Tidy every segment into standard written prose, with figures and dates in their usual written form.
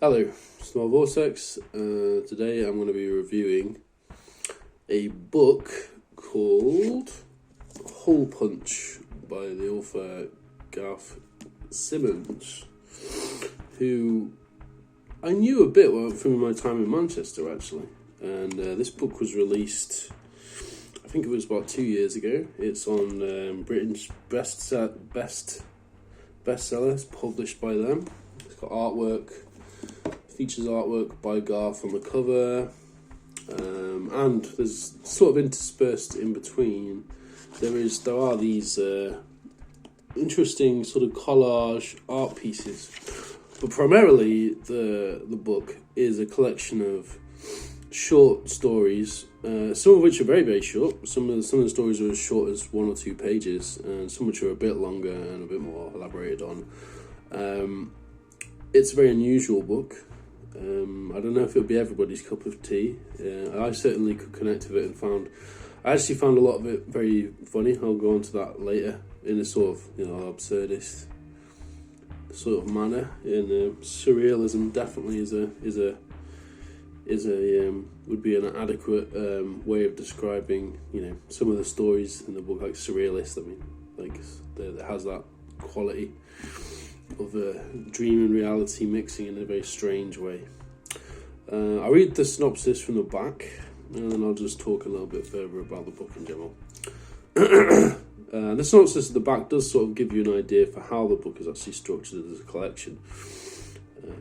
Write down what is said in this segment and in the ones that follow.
Hello, Small Vortex. Today I'm going to be reviewing a book called Hole Punch by the author Garth Simmons, who I knew a bit from my time in Manchester actually, and this book was released, I think it was about 2 years ago. It's on Britain's bestsellers, published by them. It's got artwork. Features artwork by Garth on the cover, and there's sort of interspersed in between. There are these interesting sort of collage art pieces, but primarily the book is a collection of short stories. Some of which are very, very short. Some of the stories are as short as 1 or 2 pages, and some which are a bit longer and a bit more elaborated on. It's a very unusual book. I don't know if it'll be everybody's cup of tea. I certainly could connect with it and I actually found a lot of it very funny. I'll go on to that later in a sort of, absurdist sort of manner. And surrealism definitely would be an adequate way of describing, some of the stories in the book, like surrealist. I mean, like it has that quality of dream and reality mixing in a very strange way. I'll read the synopsis from the back, and then I'll just talk a little bit further about the book in general. The synopsis at the back does sort of give you an idea for how the book is actually structured as a collection.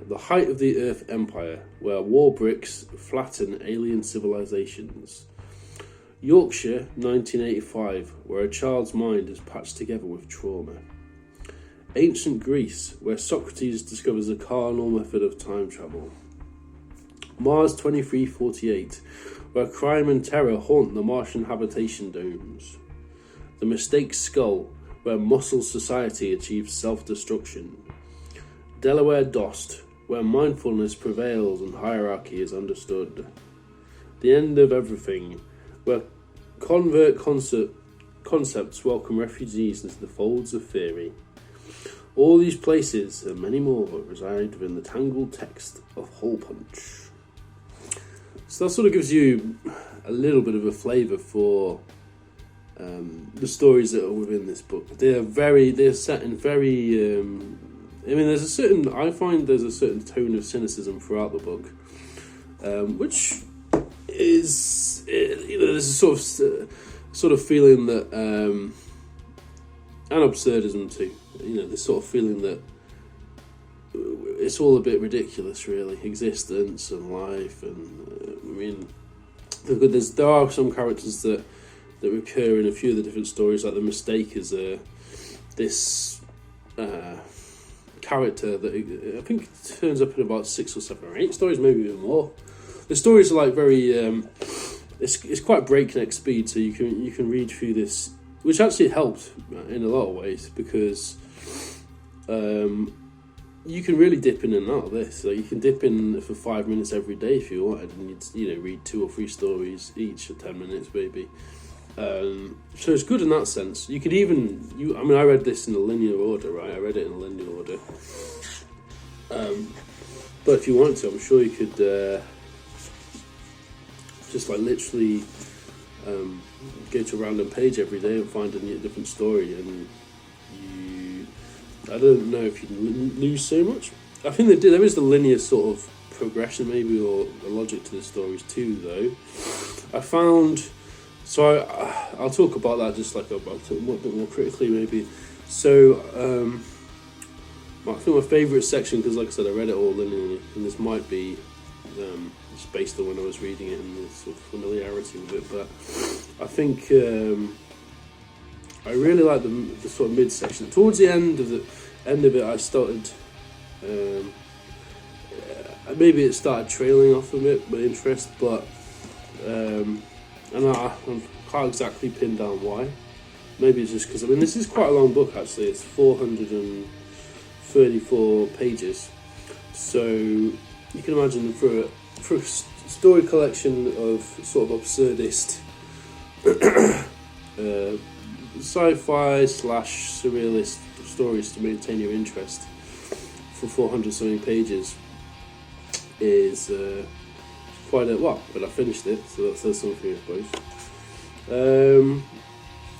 The height of the Earth Empire, where war bricks flatten alien civilisations. Yorkshire, 1985, where a child's mind is patched together with trauma. Ancient Greece, where Socrates discovers a carnal method of time travel. Mars 2348, where crime and terror haunt the Martian Habitation Domes. The Mistake Skull, where muscle society achieves self-destruction. Delaware Dost, where mindfulness prevails and hierarchy is understood. The End of Everything, where convert concepts welcome refugees into the folds of theory. All these places and many more reside within the tangled text of Hole Punch. So that sort of gives you a little bit of a flavour for the stories that are within this book. They're set in very. I find there's a certain tone of cynicism throughout the book, which is, there's a sort of feeling that, and absurdism too. This sort of feeling that it's all a bit ridiculous, really, existence and life. And there are some characters that recur in a few of the different stories, like the Mistake is this character that I think turns up in about 6 or 7 or 8 stories, maybe even more. The stories are like very it's quite breakneck speed, so you can read through this, which actually helped in a lot of ways, because you can really dip in and out of this. Like, you can dip in for 5 minutes every day if you wanted, and you'd read 2 or 3 stories each for 10 minutes maybe. So it's good in that sense. You could I read this in a linear order, right? I read it in a linear order. But if you wanted to, I'm sure you could just like literally go to a random page every day and find a different story, and I don't know if you lose so much. I think there is the linear sort of progression maybe, or a logic to the stories too, though. I found, so I'll talk about that just like a bit more critically maybe. So I think my favourite section, because like I said, I read it all linearly, and this might be just based on when I was reading it and the sort of familiarity with it, but I think I really like the sort of mid-section. Towards the end of it, I started, maybe it started trailing off a bit, my interest, but and I can't exactly pin down why. Maybe it's just because, this is quite a long book actually. It's 434 pages, so you can imagine for a story collection of sort of absurdist sci-fi / surrealist stories to maintain your interest for 400 something pages. is quite a well. But I finished it, so that says something, I suppose.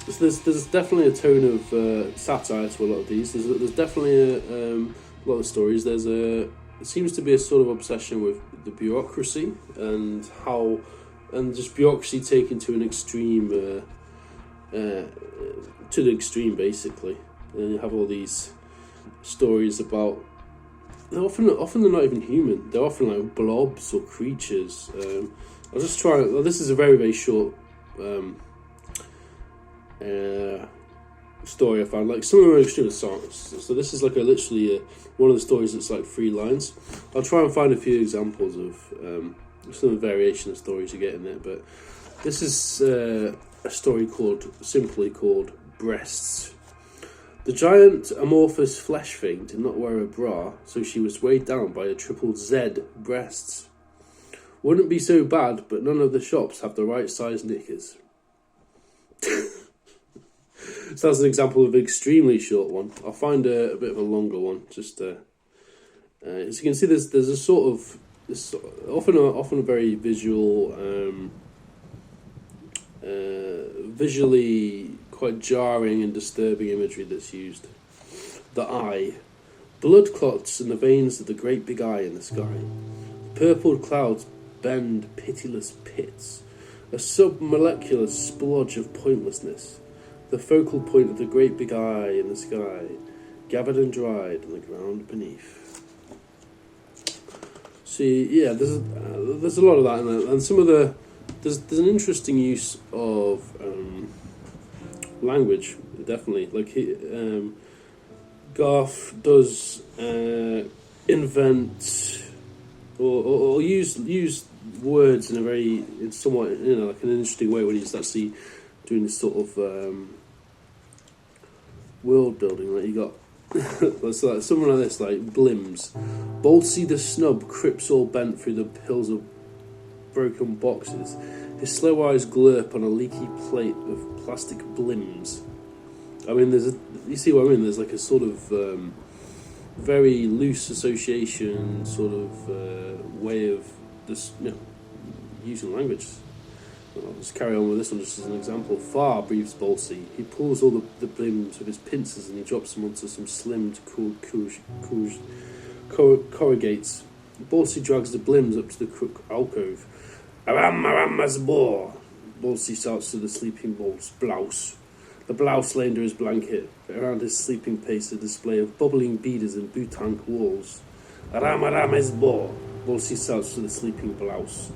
So there's definitely a tone of satire to a lot of these. There's definitely a lot of stories. There seems to be a sort of obsession with the bureaucracy and just bureaucracy taken to an extreme, basically. And you have all these stories about. Often they're not even human. They're often like blobs or creatures. I'll just try. Well, this is a very, very short story I found. Like some of them are extreme songs. So this is like literally one of the stories that's like 3 lines. I'll try and find a few examples of some variation of stories you get in there. But this is a story simply called Breasts. The giant amorphous flesh thing did not wear a bra, so she was weighed down by a triple Z breasts. Wouldn't be so bad, but none of the shops have the right size knickers. So that's an example of an extremely short one. I'll find a bit of a longer one. Just as you can see, there's a sort of often a very visual, visually quite jarring and disturbing imagery that's used. The eye. Blood clots in the veins of the great big eye in the sky. Purpled clouds bend pitiless pits. A submolecular splodge of pointlessness. The focal point of the great big eye in the sky, gathered and dried on the ground beneath. See, yeah, there's a lot of that in there, and some of there's an interesting use of language, definitely. Like Garth does invent or use words in somewhat like an interesting way when he's actually doing this sort of world building. Like you got so like something like this, like Blims. Boltsy the snub crips all bent through the hills of broken boxes. His slow eyes glurp on a leaky plate of plastic Blims. I mean, you see what I mean? There's like a sort of very loose association, sort of way of this, using language. I'll just carry on with this one just as an example. Far, breathes Bolsey. He pulls all the blims with his pincers and he drops them onto some slimmed corrugates. Bolsey drags the blims up to the crook alcove. Aram as bore. Bolsey shouts to the sleeping blouse. The blouse lay under his blanket. Around his sleeping pace a display of bubbling beaders and boutank walls. Aram as bore. Bolsey shouts to the sleeping blouse.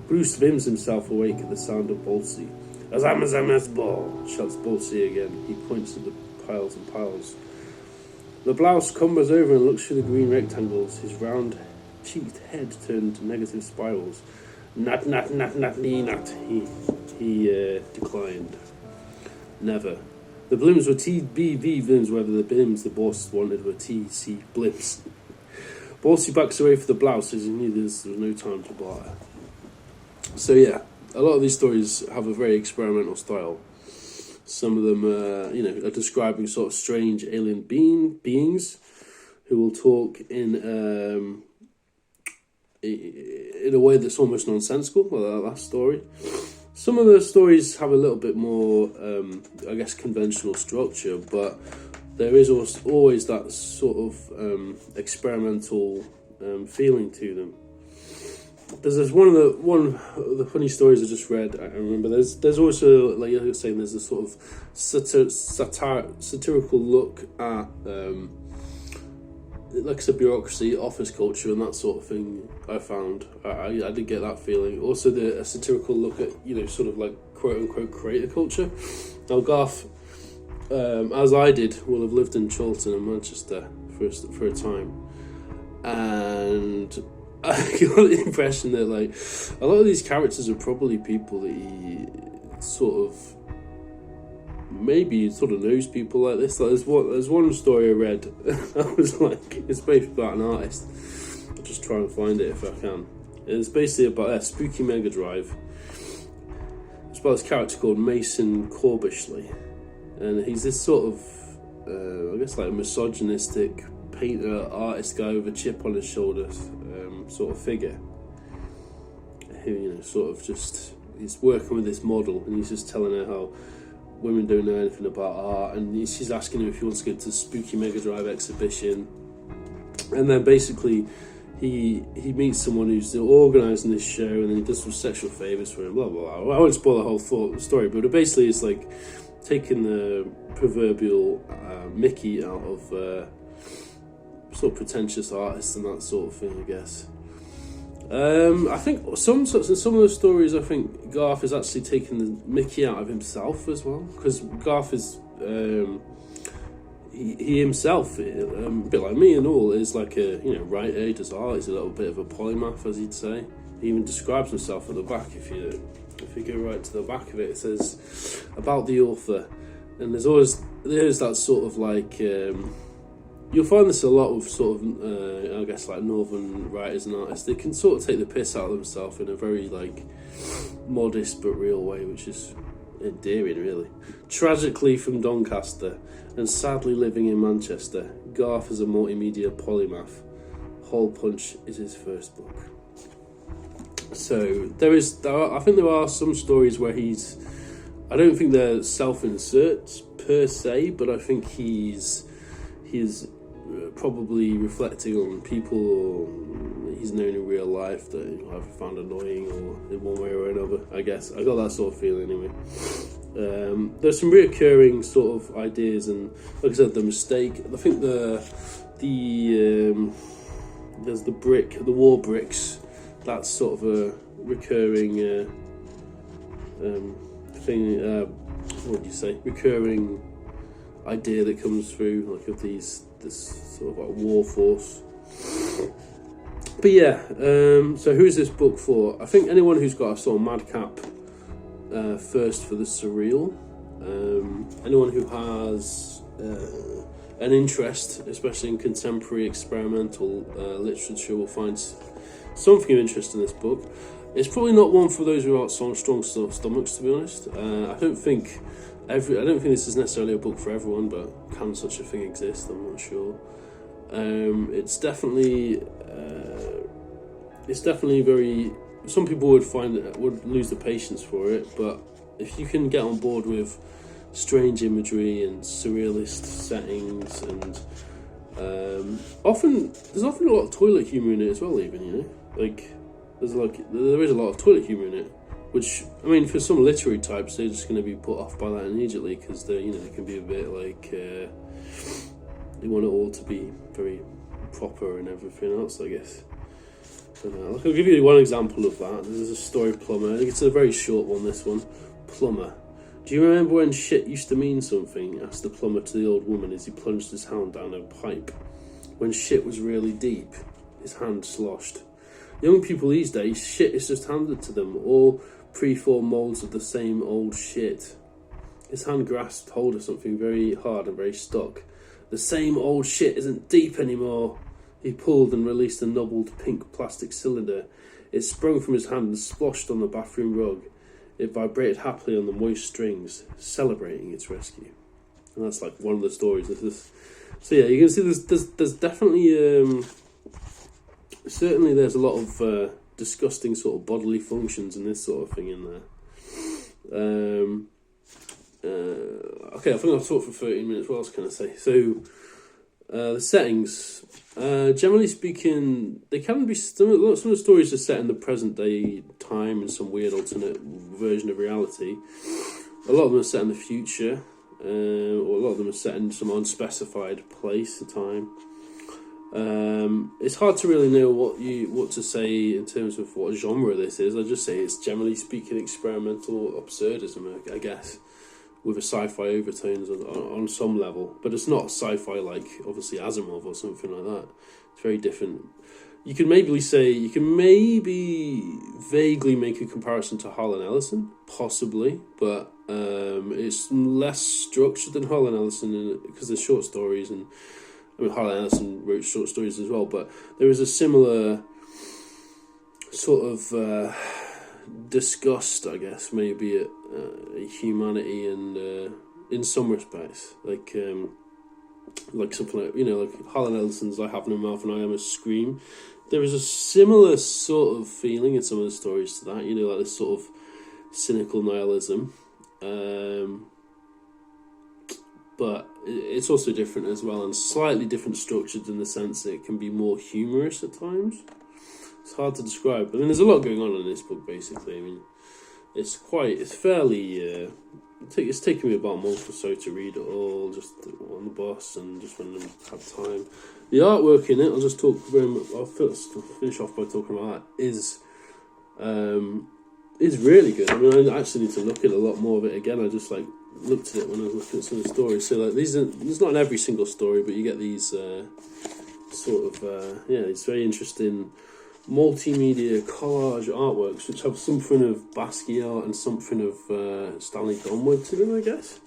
Bruce vims himself awake at the sound of Bolsey. Azam ball, shouts Bolsey again. He points at the piles and piles. The blouse cumbers over and looks through the green rectangles, his round-cheeked head turned to negative spirals. Not, he declined. Never. The blims were TBV blims, whether the blims the boss wanted were TC blims. Bolsey backs away for the blouse as he knew there was no time to barter. So yeah, a lot of these stories have a very experimental style. Some of them, are describing sort of strange alien beings who will talk in a way that's almost nonsensical. Well, that last story. Some of the stories have a little bit more, conventional structure, but there is always that sort of experimental feeling to them. There's one of the funny stories I just read. I remember there's also, like I was saying, there's a sort of satirical look at like I said, bureaucracy, office culture, and that sort of thing. I found I did get that feeling. Also, a satirical look at sort of like quote unquote creator culture. Now Garth, as I did, will have lived in Chorlton and Manchester for a time, and I got the impression that like a lot of these characters are probably people that he maybe knows people like this. Like there's one story I read. I was like, it's basically about an artist. I'll just try and find it if I can. It's basically about a spooky Mega Drive. It's about this character called Mason Corbishley, and he's this sort of, like a misogynistic painter artist guy with a chip on his shoulder. sort of figure who, sort of just is working with this model, and he's just telling her how women don't know anything about art, and she's asking him if he wants to go to the Spooky Mega Drive exhibition, and then basically he meets someone who's organising this show, and then he does some sexual favours for him, blah blah blah. I won't spoil the whole story, but it basically is like taking the proverbial Mickey out of sort of pretentious artists and that sort of thing, I guess. I think some of those stories, I think Garth is actually taking the Mickey out of himself as well, because Garth is he himself, a bit like me and all, is like a writer. He does art. He's a little bit of a polymath, as he'd say. He even describes himself at the back. If you go right to the back of it, it says about the author, and there's that sort of like. You'll find this a lot with sort of, I guess, like northern writers and artists. They can sort of take the piss out of themselves in a very, like, modest but real way, which is endearing, really. Tragically from Doncaster and sadly living in Manchester, Garth is a multimedia polymath. Hole Punch is his first book. So I think there are some stories where I don't think they're self-inserts per se, but I think he's probably reflecting on people he's known in real life that I've found annoying, or in one way or another. I guess I got that sort of feeling anyway. There's some reoccurring sort of ideas, and like I said, the mistake. I think there's the war bricks. That's sort of a recurring thing. What would you say? Recurring idea that comes through, like, of this sort of like war force. But yeah, so who is this book for? I think anyone who's got a sort of madcap thirst for the surreal, anyone who has an interest, especially in contemporary experimental literature, will find something of interest in this book. It's probably not one for those who are strong stomachs, to be honest. I don't think this is necessarily a book for everyone, but can such a thing exist? I'm not sure. It's definitely very. Some people would lose the patience for it, but if you can get on board with strange imagery and surrealist settings, and there's often a lot of toilet humour in it as well. Even like there is a lot of toilet humour in it. Which, I mean, for some literary types, they're just going to be put off by that immediately, because they can be a bit like they want it all to be very proper and everything else, I guess. But, I'll give you one example of that. There's a story, Plumber. I think it's a very short one, this one. Plumber. Do you remember when shit used to mean something? Asked the plumber to the old woman as he plunged his hand down a pipe. When shit was really deep, his hand sloshed. Young people these days, shit is just handed to them, all preformed moulds of the same old shit. His hand grasped hold of something very hard and very stuck. The same old shit isn't deep anymore. He pulled and released a nubbled pink plastic cylinder. It sprung from his hand and sploshed on the bathroom rug. It vibrated happily on the moist strings, celebrating its rescue. And that's like one of the stories. So yeah, you can see there's definitely certainly there's a lot of disgusting sort of bodily functions and this sort of thing in there. Okay, I think I've talked for 13 minutes. What else can I say? So the settings, generally speaking, they can be some of the stories are set in the present day time in some weird alternate version of reality. A lot of them are set in the future, or a lot of them are set in some unspecified place and time. It's hard to really know what to say in terms of what genre this is. I just say it's generally speaking experimental absurdism, I guess, with a sci-fi overtones on some level. But it's not sci-fi like obviously Asimov or something like that. It's very different. You can maybe vaguely make a comparison to Harlan Ellison, possibly, but it's less structured than Harlan Ellison because there's short stories, and I mean Harlan Ellison wrote short stories as well, but there is a similar sort of disgust, I guess, maybe at humanity and in some respects, like something like like Harlan Ellison's "I Have No Mouth and I Am a Scream." There is a similar sort of feeling in some of the stories to that, like this sort of cynical nihilism. But it's also different as well, and slightly different structured in the sense that it can be more humorous at times. It's hard to describe. I mean, there's a lot going on in this book, basically. I mean, it's fairly... it's taken me about a month or so to read it all, just on the bus and just when I had time. The artwork in it, I'll first finish off by talking about that, is really good. I mean, I actually need to look at a lot more of it again. I just looked at it when I was looking at some of the stories. So there's not in every single story, but you get these these very interesting multimedia collage artworks which have something of Basquiat and something of Stanley Donwood to them, I guess.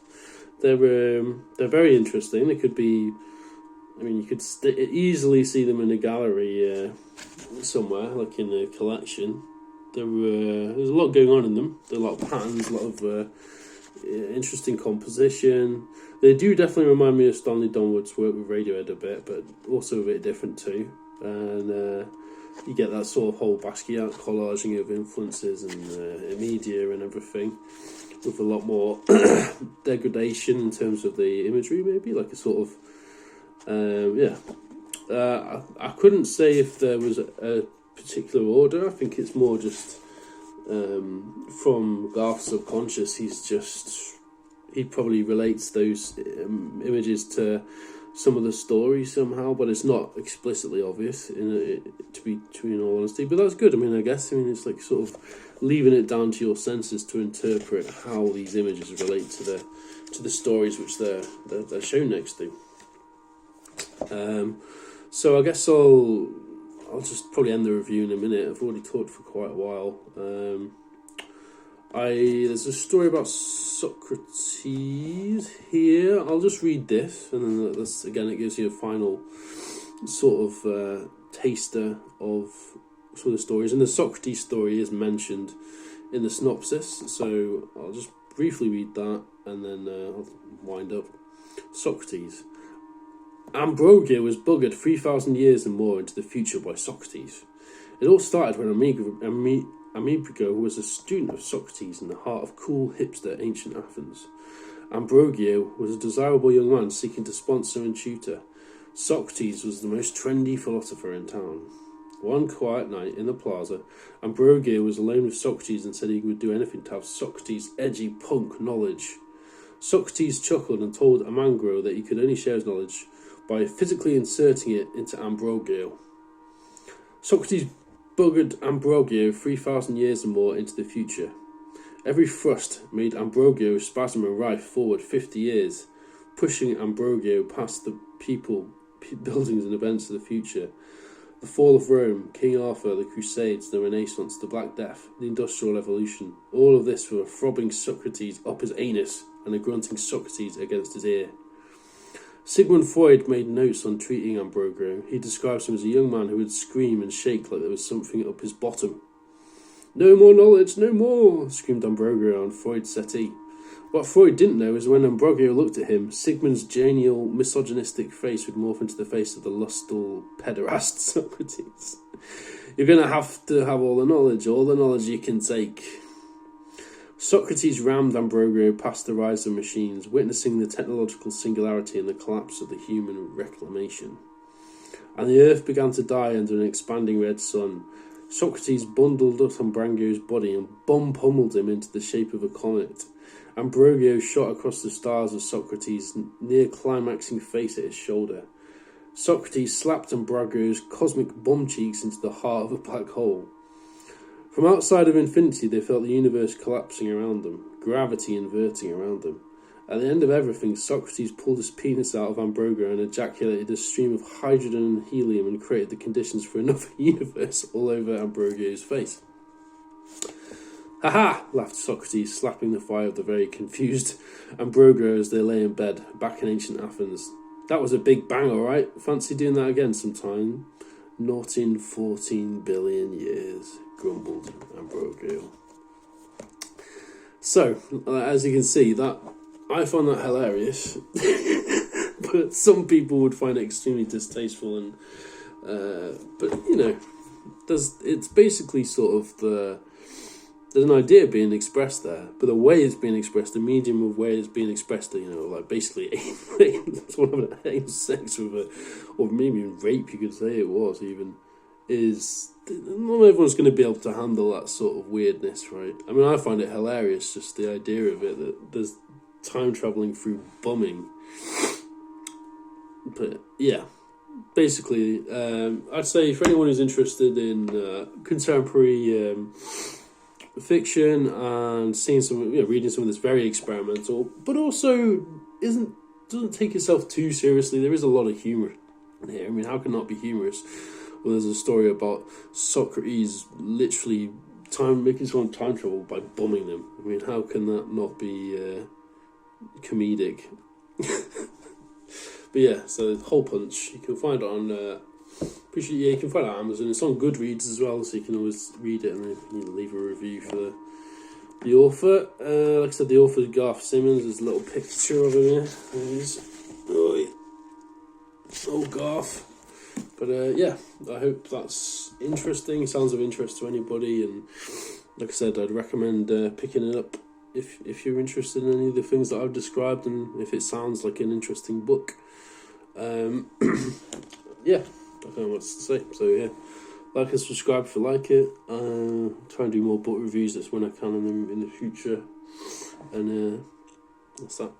They're very interesting. They could be, I mean, you could easily see them in a gallery somewhere, like in a collection. There's a lot going on in them. There are a lot of patterns, a lot of interesting composition. They do definitely remind me of Stanley Donwood's work with Radiohead a bit, but also a bit different too. And you get that sort of whole Basquiat collaging of influences and media and everything, with a lot more degradation in terms of the imagery, maybe like a sort of I couldn't say if there was a particular order. I think it's more just from Garth's subconscious. He probably relates those images to some of the stories somehow, but it's not explicitly obvious, to be in all honesty. But that's good. I mean, it's like sort of leaving it down to your senses to interpret how these images relate to the stories which they're shown next to. So I guess I'll just probably end the review in a minute. I've already talked for quite a while. There's a story about Socrates here. I'll just read this, and then it gives you a final sort of taster of some of the stories. And the Socrates story is mentioned in the synopsis, so I'll just briefly read that, and then I'll wind up. Socrates. Ambrogia was buggered 3,000 years and more into the future by Socrates. It all started when Amigo was a student of Socrates in the heart of cool, hipster, ancient Athens. Ambrogio was a desirable young man seeking to sponsor and tutor. Socrates was the most trendy philosopher in town. One quiet night in the plaza, Ambrogio was alone with Socrates and said he would do anything to have Socrates' edgy punk knowledge. Socrates chuckled and told Amangro that he could only share his knowledge by physically inserting it into Ambrogio. Socrates buggered Ambrogio 3,000 years and more into the future. Every thrust made Ambrogio spasm and writhe forward 50 years, pushing Ambrogio past the people, buildings and events of the future. The fall of Rome, King Arthur, the Crusades, the Renaissance, the Black Death, the Industrial Revolution, all of this with a throbbing Socrates up his anus and a grunting Socrates against his ear. Sigmund Freud made notes on treating Ambrogio. He describes him as a young man who would scream and shake like there was something up his bottom. "No more knowledge, no more!" screamed Ambrogio on Freud's settee. What Freud didn't know is when Ambrogio looked at him, Sigmund's genial, misogynistic face would morph into the face of the lustful, pederast Socrates. "You're going to have all the knowledge you can take." Socrates rammed Ambrogio past the rise of machines, witnessing the technological singularity and the collapse of the human reclamation. And the earth began to die under an expanding red sun. Socrates bundled up Ambrogio's body and pummeled him into the shape of a comet. Ambrogio shot across the stars of Socrates' near-climaxing face at his shoulder. Socrates slapped Ambrogio's cosmic bum cheeks into the heart of a black hole. From outside of infinity, they felt the universe collapsing around them, gravity inverting around them. At the end of everything, Socrates pulled his penis out of Ambrogio and ejaculated a stream of hydrogen and helium and created the conditions for another universe all over Ambrogio's face. "Ha ha!" laughed Socrates, slapping the thigh of the very confused Ambrogio as they lay in bed, back in ancient Athens. "That was a big bang, all right. Fancy doing that again sometime?" "Not in 14 billion years, grumbled Ambrogio. So, as you can see, that I find that hilarious, but some people would find it extremely distasteful, and but it's basically sort of there's an idea being expressed there, but the way it's being expressed, the medium of way it's being expressed, like basically someone having anal sex with or maybe even rape, you could say it was even, is not everyone's going to be able to handle that sort of weirdness, right? I mean, I find it hilarious, just the idea of it, that there's time travelling through bumming. But yeah, basically, I'd say for anyone who's interested in contemporary fiction and seeing some, reading some of this very experimental, but also doesn't take itself too seriously. There is a lot of humour in here. I mean, how can it not be humorous? Well, there's a story about Socrates literally making someone time travel by bumming them. I mean, how can that not be comedic? But yeah, so Hole Punch, you can find it on you can find it on Amazon. It's on Goodreads as well, so you can always read it and then leave a review for the author. Like I said, the author is Garth Simmons. There's a little picture of him here. There he is. Oh, Garth. But yeah, I hope that's interesting. Sounds of interest to anybody, and like I said, I'd recommend picking it up if you're interested in any of the things that I've described, and if it sounds like an interesting book. Yeah, I don't know what to say. So yeah, like and subscribe if you like it. Try and do more book reviews. That's when I can in the future, and that's that.